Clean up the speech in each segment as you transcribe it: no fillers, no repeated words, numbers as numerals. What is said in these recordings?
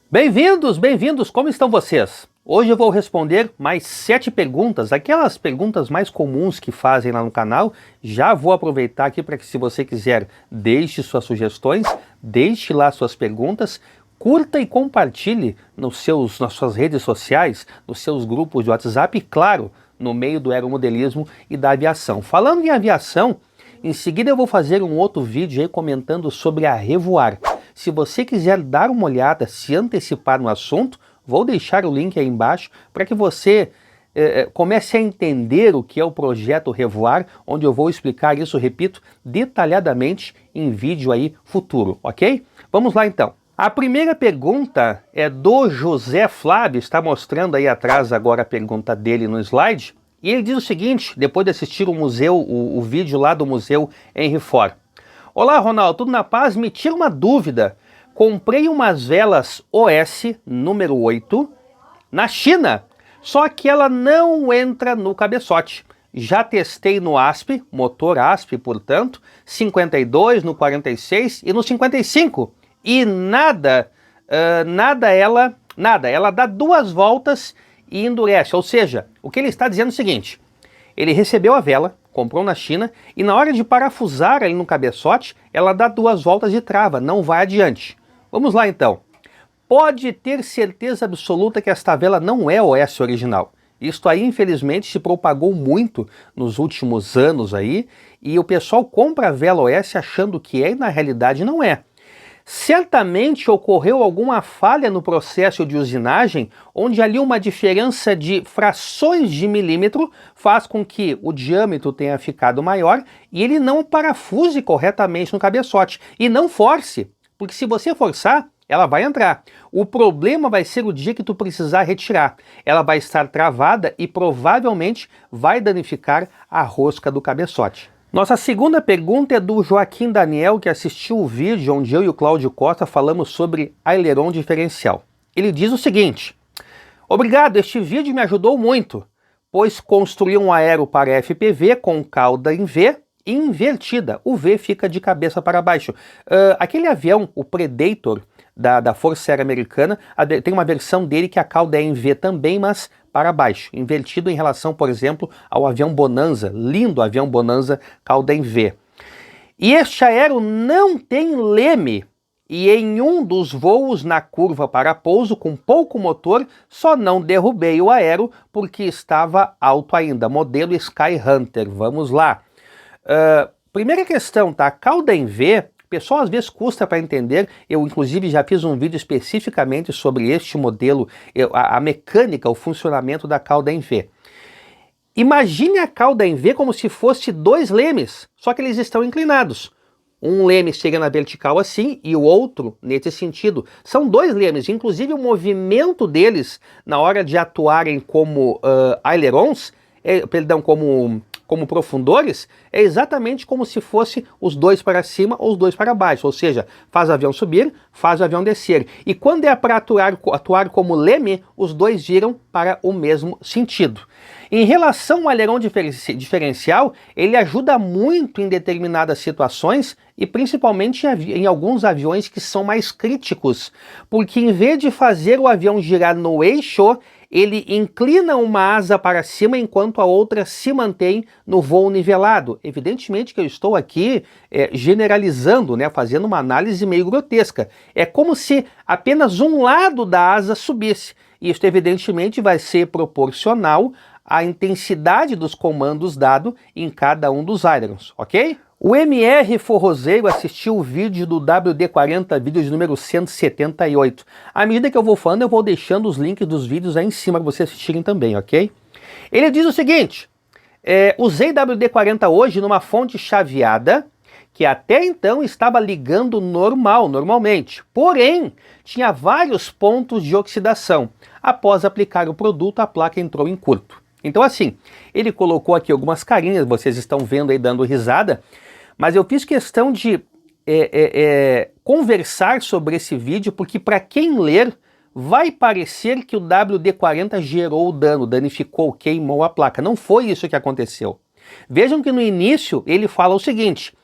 Bem-vindos, bem-vindos, como estão vocês? Hoje eu vou responder mais 7 perguntas, aquelas perguntas mais comuns que fazem lá no canal. Já vou aproveitar aqui para que, se você quiser, deixe suas sugestões, deixe lá suas perguntas, curta e compartilhe nas suas redes sociais, nos seus grupos de WhatsApp e, claro, no meio do aeromodelismo e da aviação. Falando em aviação, em seguida eu vou fazer um outro vídeo aí comentando sobre a Revoar. Se você quiser dar uma olhada, se antecipar no assunto, vou deixar o link aí embaixo para que você comece a entender o que é o projeto Revoar, onde eu vou explicar isso, repito, detalhadamente em vídeo aí futuro, ok? Vamos lá então. A primeira pergunta é do José Flávio, está mostrando aí atrás agora a pergunta dele no slide, e ele diz o seguinte, depois de assistir o vídeo lá do Museu Henry Ford. Olá, Ronaldo, tudo na paz? Me tira uma dúvida. Comprei umas velas OS número 8 na China, só que ela não entra no cabeçote. Já testei no ASP, motor ASP, portanto, 52, no 46 e no 55. E nada, ela dá 2 voltas e endurece. Ou seja, o que ele está dizendo é o seguinte, ele recebeu a vela, comprou na China, e na hora de parafusar ali no cabeçote, ela dá 2 voltas e trava, não vai adiante. Vamos lá então. Pode ter certeza absoluta que esta vela não é OS original. Isto aí, infelizmente, se propagou muito nos últimos anos aí, e o pessoal compra a vela OS achando que é e na realidade não é. Certamente ocorreu alguma falha no processo de usinagem, onde ali uma diferença de frações de milímetro faz com que o diâmetro tenha ficado maior e ele não parafuse corretamente no cabeçote. E não force, porque se você forçar, ela vai entrar. O problema vai ser o dia que tu precisar retirar. Ela vai estar travada e provavelmente vai danificar a rosca do cabeçote. Nossa segunda pergunta é do Joaquim Daniel, que assistiu o vídeo onde eu e o Cláudio Costa falamos sobre aileron diferencial. Ele diz o seguinte: obrigado, este vídeo me ajudou muito, pois construí um aero para FPV com cauda em V e invertida. O V fica de cabeça para baixo. Aquele avião, o Predator, da Força Aérea Americana, tem uma versão dele que a cauda é em V também, mas para baixo, invertido em relação, por exemplo, ao avião Bonanza, lindo avião Bonanza, cauda em V. E este aero não tem leme, e em um dos voos na curva para pouso, com pouco motor, só não derrubei o aero porque estava alto ainda, modelo Sky Hunter. Vamos lá. Primeira questão, tá? Cauda em V, o pessoal às vezes custa para entender, eu inclusive já fiz um vídeo especificamente sobre este modelo, a mecânica, o funcionamento da cauda em V. Imagine a cauda em V como se fosse 2 lemes, só que eles estão inclinados. Um leme seria na vertical assim e o outro nesse sentido. São 2 lemes, inclusive o movimento deles na hora de atuarem como ailerons, como profundores, é exatamente como se fosse os 2 para cima ou os 2 para baixo, ou seja, faz o avião subir, faz o avião descer. E quando é para atuar como leme, os 2 giram para o mesmo sentido. Em relação ao aileron diferencial, ele ajuda muito em determinadas situações e principalmente em alguns aviões que são mais críticos, porque em vez de fazer o avião girar no eixo, ele inclina uma asa para cima enquanto a outra se mantém no voo nivelado. Evidentemente que eu estou aqui generalizando, né, fazendo uma análise meio grotesca. É como se apenas um lado da asa subisse. Isso evidentemente vai ser proporcional à intensidade dos comandos dado em cada um dos ailerons, ok? O MR Forrozeiro assistiu o vídeo do WD-40, vídeo de número 178. À medida que eu vou falando, eu vou deixando os links dos vídeos aí em cima para vocês assistirem também, ok? Ele diz o seguinte: usei WD-40 hoje numa fonte chaveada, que até então estava ligando normalmente, porém tinha vários pontos de oxidação. Após aplicar o produto, a placa entrou em curto. Então assim, ele colocou aqui algumas carinhas, vocês estão vendo aí dando risada, mas eu fiz questão de conversar sobre esse vídeo, porque para quem ler, vai parecer que o WD-40 gerou o dano, danificou, queimou a placa. Não foi isso que aconteceu. Vejam que no início ele fala o seguinte: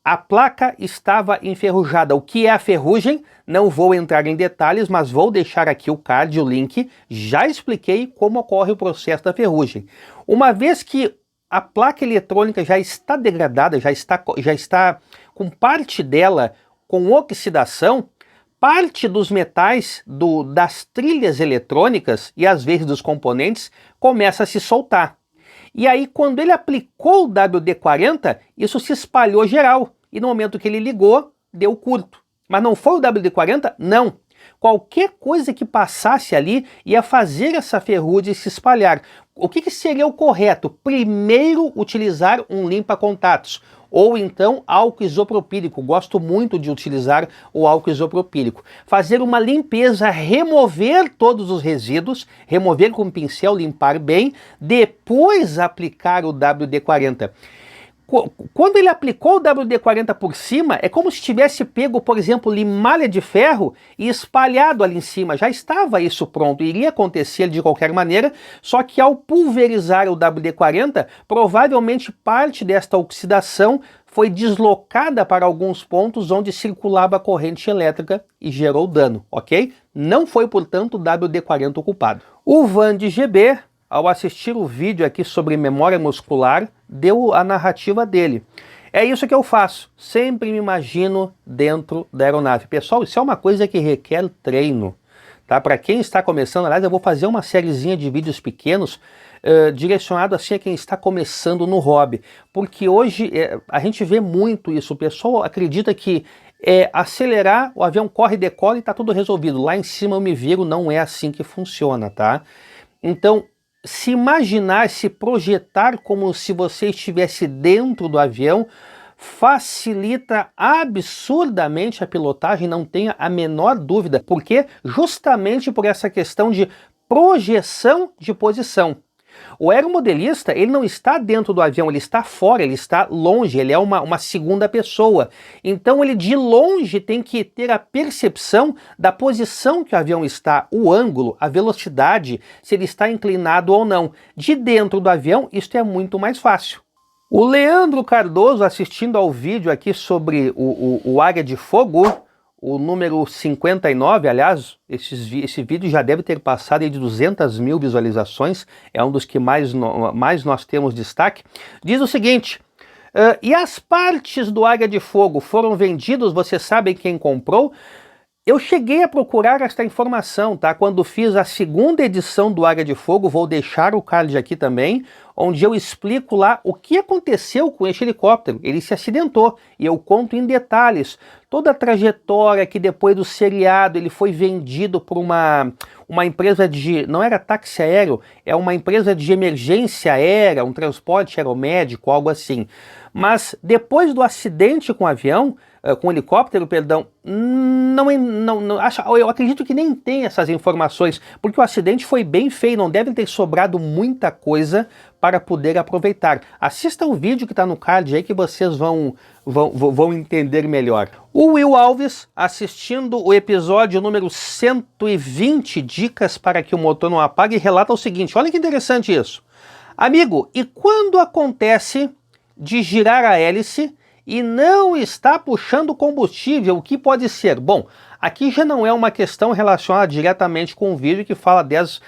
A placa estava enferrujada. O que é a ferrugem? Não vou entrar em detalhes, mas vou deixar aqui o card, o link. Já expliquei como ocorre o processo da ferrugem. Uma vez que a placa eletrônica já está degradada, já está com parte dela com oxidação, parte dos metais das trilhas eletrônicas e às vezes dos componentes começa a se soltar. E aí, quando ele aplicou o WD-40, isso se espalhou geral. E no momento que ele ligou, deu curto. Mas não foi o WD-40? Não. Qualquer coisa que passasse ali ia fazer essa ferrugem se espalhar. O que seria o correto? Primeiro, utilizar um limpa-contatos. Ou então álcool isopropílico. Gosto muito de utilizar o álcool isopropílico. Fazer uma limpeza, remover todos os resíduos, remover com o pincel, limpar bem, depois aplicar o WD-40. Quando ele aplicou o WD-40 por cima, é como se tivesse pego, por exemplo, limalha de ferro e espalhado ali em cima. Já estava isso pronto, iria acontecer de qualquer maneira, só que ao pulverizar o WD-40, provavelmente parte desta oxidação foi deslocada para alguns pontos onde circulava a corrente elétrica e gerou dano, ok? Não foi, portanto, o WD-40 o culpado. O Vande GB, ao assistir o vídeo aqui sobre memória muscular, deu a narrativa dele. É isso que eu faço, sempre me imagino dentro da aeronave. Pessoal, isso é uma coisa que requer treino, tá? Para quem está começando, aliás, eu vou fazer uma sériezinha de vídeos pequenos direcionado assim a quem está começando no hobby, porque hoje a gente vê muito isso. O pessoal acredita que acelerar, o avião corre, decola e está tudo resolvido. Lá em cima eu me viro, não é assim que funciona, tá? Então, se imaginar, se projetar como se você estivesse dentro do avião, facilita absurdamente a pilotagem, não tenha a menor dúvida, porque justamente por essa questão de projeção de posição. O aeromodelista, ele não está dentro do avião, ele está fora, ele está longe, ele é uma segunda pessoa. Então ele de longe tem que ter a percepção da posição que o avião está, o ângulo, a velocidade, se ele está inclinado ou não. De dentro do avião, isso é muito mais fácil. O Leandro Cardoso, assistindo ao vídeo aqui sobre o Águia de Fogo, o número 59, aliás, esse vídeo já deve ter passado de 200 mil visualizações, é um dos que mais nós temos destaque, diz o seguinte: e as partes do Águia de Fogo foram vendidos, você sabe quem comprou? Eu cheguei a procurar esta informação, tá? Quando fiz a segunda edição do Águia de Fogo, vou deixar o card aqui também, onde eu explico lá o que aconteceu com este helicóptero. Ele se acidentou e eu conto em detalhes toda a trajetória que depois do seriado ele foi vendido por uma empresa de... não era táxi aéreo, é uma empresa de emergência aérea, um transporte aeromédico, algo assim. Mas depois do acidente com o avião, com o helicóptero, perdão, eu acredito que nem tem essas informações, porque o acidente foi bem feio, não deve ter sobrado muita coisa para poder aproveitar. Assista o vídeo que está no card aí que vocês vão entender melhor. O Will Alves, assistindo o episódio número 120, Dicas para que o motor não apague, relata o seguinte, olha que interessante isso. Amigo, e quando acontece de girar a hélice e não está puxando combustível, o que pode ser? Bom, aqui já não é uma questão relacionada diretamente com o vídeo que fala 10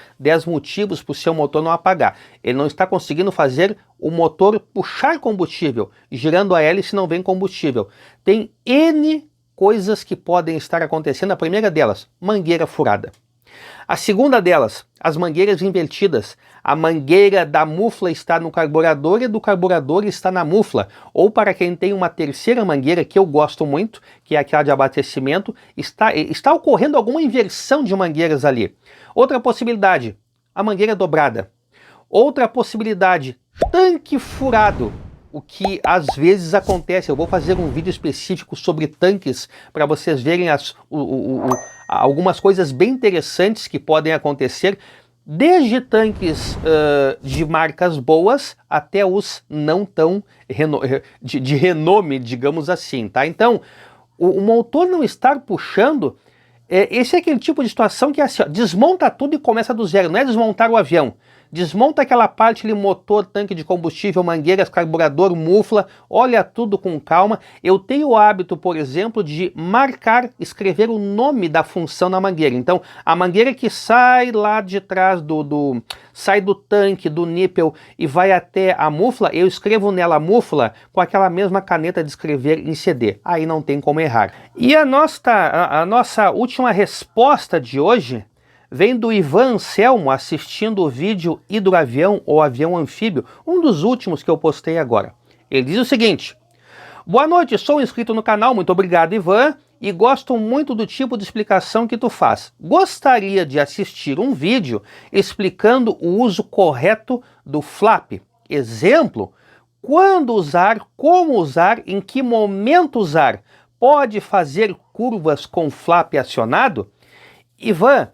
motivos para o seu motor não apagar. Ele não está conseguindo fazer o motor puxar combustível, girando a hélice não vem combustível. Tem N coisas que podem estar acontecendo. A primeira delas, mangueira furada. A segunda delas, as mangueiras invertidas. A mangueira da mufla está no carburador e do carburador está na mufla. Ou para quem tem uma terceira mangueira, que eu gosto muito, que é aquela de abastecimento, está ocorrendo alguma inversão de mangueiras ali. Outra possibilidade, a mangueira dobrada. Outra possibilidade, tanque furado. O que às vezes acontece. Eu vou fazer um vídeo específico sobre tanques para vocês verem algumas coisas bem interessantes que podem acontecer, desde tanques de marcas boas até os não tão de renome, digamos assim, tá? Então, o motor não estar puxando, esse é aquele tipo de situação que é assim, ó, desmonta tudo e começa do zero, não é desmontar o avião. desmonta aquela parte ali, motor, tanque de combustível, mangueiras, carburador, mufla, olha tudo com calma. Eu tenho o hábito, por exemplo, de marcar, escrever o nome da função na mangueira. Então, a mangueira que sai lá de trás sai do tanque, do nípel e vai até a mufla, eu escrevo nela a mufla com aquela mesma caneta de escrever em CD. Aí não tem como errar. E a nossa última resposta de hoje vem do Ivan Anselmo, assistindo o vídeo hidroavião ou avião anfíbio, um dos últimos que eu postei agora. Ele diz o seguinte: boa noite, sou inscrito no canal, muito obrigado, Ivan, e gosto muito do tipo de explicação que tu faz. Gostaria de assistir um vídeo explicando o uso correto do flap. Exemplo, quando usar, como usar, em que momento usar. Pode fazer curvas com flap acionado? Ivan,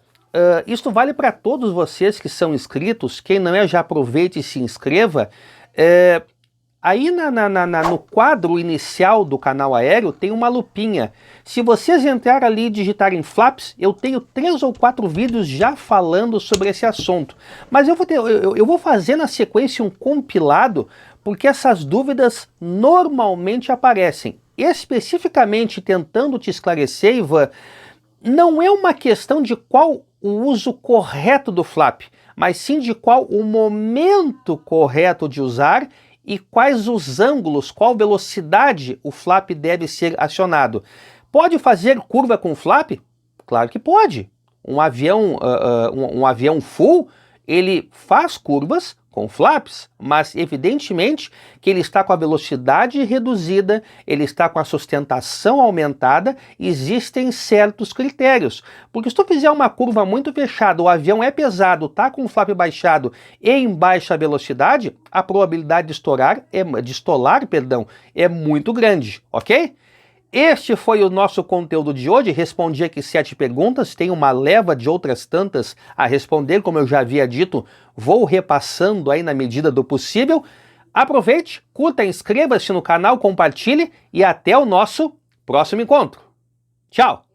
isso vale para todos vocês que são inscritos. Quem não é, já aproveite e se inscreva. Aí no quadro inicial do canal aéreo tem uma lupinha. Se vocês entrarem ali e digitarem flaps, eu tenho 3 ou 4 vídeos já falando sobre esse assunto. Mas eu vou fazer na sequência um compilado, porque essas dúvidas normalmente aparecem. Especificamente tentando te esclarecer, Ivan, não é uma questão de qual o uso correto do flap, mas sim de qual o momento correto de usar e quais os ângulos, qual velocidade o flap deve ser acionado. Pode fazer curva com flap? Claro que pode. Um avião full, ele faz curvas com flaps, mas evidentemente que ele está com a velocidade reduzida, ele está com a sustentação aumentada, existem certos critérios. Porque se tu fizer uma curva muito fechada, o avião é pesado, está com o flap baixado e em baixa velocidade, a probabilidade de estolar é muito grande, ok? Este foi o nosso conteúdo de hoje. Respondi aqui 7 perguntas, tem uma leva de outras tantas a responder, como eu já havia dito, vou repassando aí na medida do possível. Aproveite, curta, inscreva-se no canal, compartilhe e até o nosso próximo encontro. Tchau!